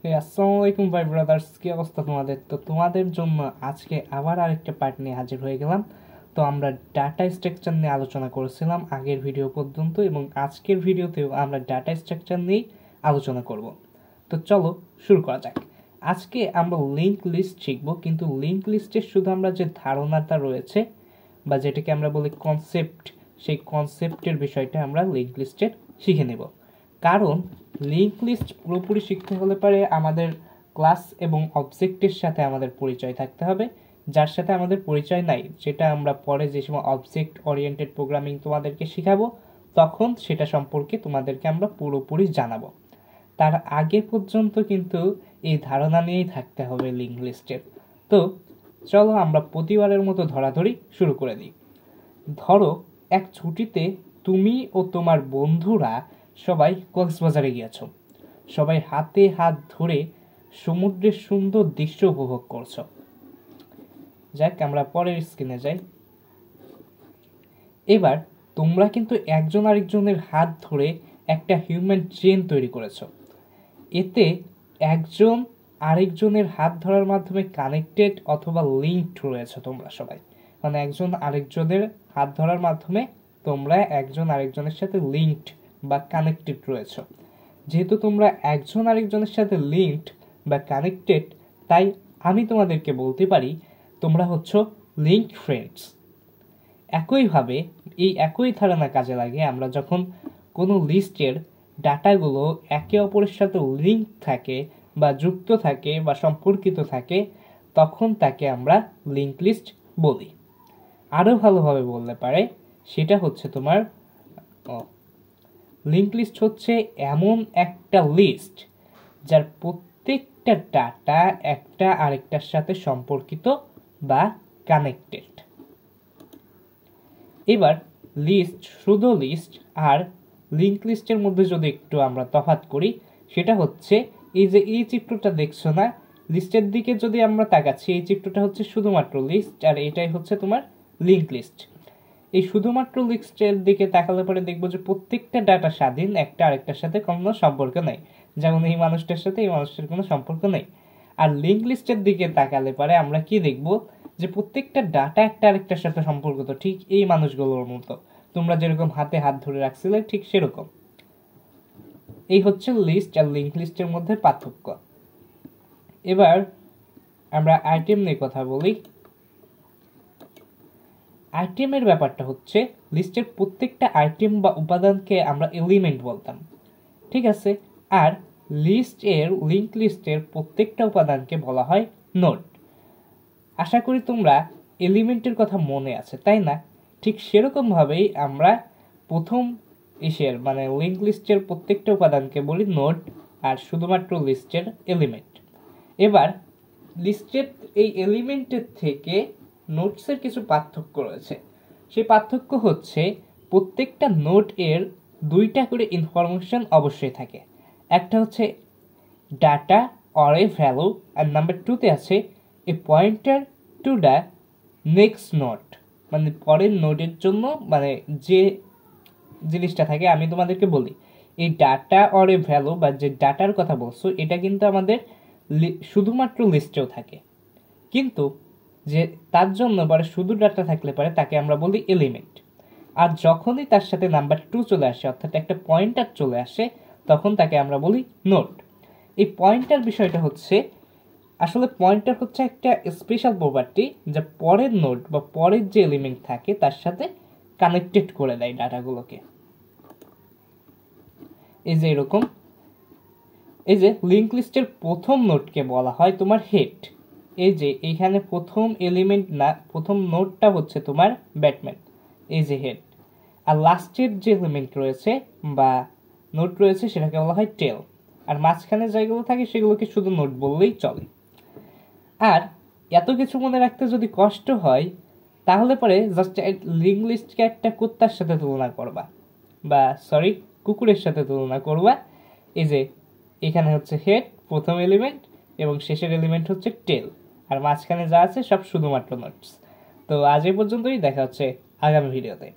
আসসালামু আলাইকুম ভাই ব্রাদার্স, কি অবস্থা তোমাদের? তো তোমাদের জন্য আজকে আবার আরেকটা পার্ট নিয়ে হাজির হয়ে গেলাম। তো আমরা ডাটা স্ট্রাকচার নিয়ে আলোচনা করেছিলাম আগের ভিডিও পর্যন্ত, এবং আজকের ভিডিওতেও আমরা ডাটা স্ট্রাকচার নিয়েই আলোচনা করব। তো চলো শুরু করা যাক। আজকে আমরা লিঙ্ক লিস্ট শিখব, কিন্তু লিঙ্ক লিস্টের শুধু আমরা যে ধারণাটা রয়েছে বা যেটাকে আমরা বলি কনসেপ্ট, সেই কনসেপ্টের বিষয়টা আমরা লিঙ্ক লিস্টের শিখে নেব। কারণ লিঙ্ক লিস্ট পুরোপুরি শিখতে হলে পারে আমাদের ক্লাস এবং অবজেক্টের সাথে আমাদের পরিচয় থাকতে হবে, যার সাথে আমাদের পরিচয় নাই, যেটা আমরা পরে যে সময় অবজেক্ট ওরিয়েন্টেড প্রোগ্রামিং তোমাদেরকে শেখাবো তখন সেটা সম্পর্কে তোমাদেরকে আমরা পুরোপুরি জানাবো। তার আগে পর্যন্ত কিন্তু এই ধারণা নিয়েই থাকতে হবে লিঙ্ক লিস্টের। তো চলো আমরা প্রতিবারের মতো ধরাধরি শুরু করে দিই। ধরো এক ছুটিতে তুমি ও তোমার বন্ধুরা সবাই কক্সবাজারে গিয়েছো, সবাই হাতে হাত ধরে সমুদ্রের সুন্দর দৃশ্য উপভোগ করছো। যাক, আমরা পরের স্ক্রিনে যাই। এবার তোমরা কিন্তু একজন আরেকজনের হাত ধরে একটা হিউম্যান চেইন তৈরি করেছো। এতে একজন আরেকজনের হাত ধরার মাধ্যমে কানেক্টেড অথবা লিঙ্কড রয়েছে তোমরা সবাই। মানে একজন আরেকজনের হাত ধরার মাধ্যমে তোমরা একজন আরেকজনের সাথে লিঙ্কড বা কানেক্টেড রয়েছে। যেহেতু তোমরা একজন আরেকজনের সাথে লিঙ্কড বা কানেক্টেড, তাই আমি তোমাদেরকে বলতে পারি তোমরা হচ্ছ লিঙ্কড ফ্রেন্ডস। একইভাবে এই একই ধারণা কাজে লাগে আমরা যখন কোনো লিস্টের ডাটাগুলো একে অপরের সাথে লিঙ্ক থাকে বা যুক্ত থাকে বা সম্পর্কিত থাকে, তখন তাকে আমরা লিঙ্ক লিস্ট বলি। আরও ভালোভাবে বলতে পারে সেটা হচ্ছে তোমার লিঙ্ক লিস্ট হচ্ছে এমন একটা লিস্ট যার প্রত্যেকটা ডাটা একটা আরেকটার সাথে সম্পর্কিত বা কানেক্টেড। এবার লিস্ট, শুধু লিস্ট আর লিঙ্ক লিস্টের মধ্যে যদি একটু আমরা তফাৎ করি, সেটা হচ্ছে এই যে এই চিত্রটা দেখছো না, লিস্টের দিকে যদি আমরা তাকাচ্ছি, এই চিত্রটা হচ্ছে শুধুমাত্র লিস্ট আর এটাই হচ্ছে তোমার লিঙ্ক লিস্ট। এই শুধুমাত্র লিস্টের দিকে তাকালে পরে দেখবো যে প্রত্যেকটা ডাটা স্বাধীন, একটা আরেকটার সাথে কোনো সম্পর্ক নেই। যেমন এই মানুষটার সাথে এই মানুষটার কোনো সম্পর্ক নেই। আর লিঙ্ক লিস্টের দিকে তাকালে পরে আমরা কি দেখবো যে প্রত্যেকটা ডাটা একটা আরেকটার সাথে সম্পর্কিত, ঠিক এই মানুষগুলোর মতো। তোমরা যেরকম হাতে হাত ধরে রাখছিলে ঠিক সেরকম। এই হচ্ছে লিস্ট আর লিঙ্ক লিস্টের মধ্যে পার্থক্য। এবার আমরা আইটেম নিয়ে কথা বলি। আইটেমের ব্যাপারটা হচ্ছে লিস্টের প্রত্যেকটা আইটেম বা উপাদানকে আমরা এলিমেন্ট বলতাম, ঠিক আছে? আর লিঙ্ক লিস্টের প্রত্যেকটা উপাদানকে বলা হয় নোড। আশা করি তোমরা এলিমেন্টের কথা মনে আছে, তাই না? ঠিক সেরকমভাবেই আমরা প্রথম মানে লিঙ্ক লিস্টের প্রত্যেকটা উপাদানকে বলি নোড, আর শুধুমাত্র লিস্টের এলিমেন্ট। এবার লিস্টের এই এলিমেন্টের থেকে নোটসের কিছু পার্থক্য রয়েছে। সেই পার্থক্য হচ্ছে প্রত্যেকটা নোট এর দুইটা করে ইনফরমেশন অবশ্যই থাকে। একটা হচ্ছে ডাটা অর এ ভ্যালু, আর নাম্বার 2তে আছে a pointer to the next node, মানে পরের নোডের জন্য মানে যে জিনিসটা থাকে। আমি তোমাদেরকে বলি, এই ডাটা অর এ ভ্যালু বা যে ডাটার কথা বলছো, এটা কিন্তু আমাদের শুধুমাত্র লিস্টেও থাকে, কিন্তু যে তার জন্য পরে শুধু ডাটা থাকলে পরে তাকে আমরা বলি এলিমেন্ট। আর যখনই তার সাথে নাম্বার 2 চলে আসে, অর্থাৎ একটা পয়েন্টার চলে আসে, তখন তাকে আমরা বলি নোড। এই পয়েন্টার বিষয়টা হচ্ছে, আসলে পয়েন্টার হচ্ছে একটা স্পেশাল প্রপার্টি যা পরের নোড বা পরের যে এলিমেন্ট থাকে তার সাথে কানেক্টেড করে দেয় ডাটাগুলোকে। এই যে এরকম, এই যে লিঙ্ক লিস্টের প্রথম নোডকে বলা হয় তোমার হেড। এই যে এইখানে প্রথম এলিমেন্ট না, প্রথম নোডটা হচ্ছে তোমার ব্যাটম্যান, এই যে হেড। আর লাস্টের যে এলিমেন্ট রয়েছে বা নোড রয়েছে সেটাকে বলা হয় টেল। আর মাঝখানে যেগুলো থাকে সেগুলোকে শুধু নোড বললেই চলে। আর এত কিছু মনে রাখতে যদি কষ্ট হয়, তাহলে পরে জাস্ট লিঙ্ক লিস্টকে একটা কুত্তার সাথে তুলনা করবা, বা সরি কুকুরের সাথে তুলনা করবা। এই যে এখানে হচ্ছে হেড প্রথম এলিমেন্ট, এবং শেষের এলিমেন্ট হচ্ছে টেল, আর মাঝখানে যা আছে সব শুধুমাত্র নোটস। তো আজ এই পর্যন্তই, দেখা হচ্ছে আগামী ভিডিওতে।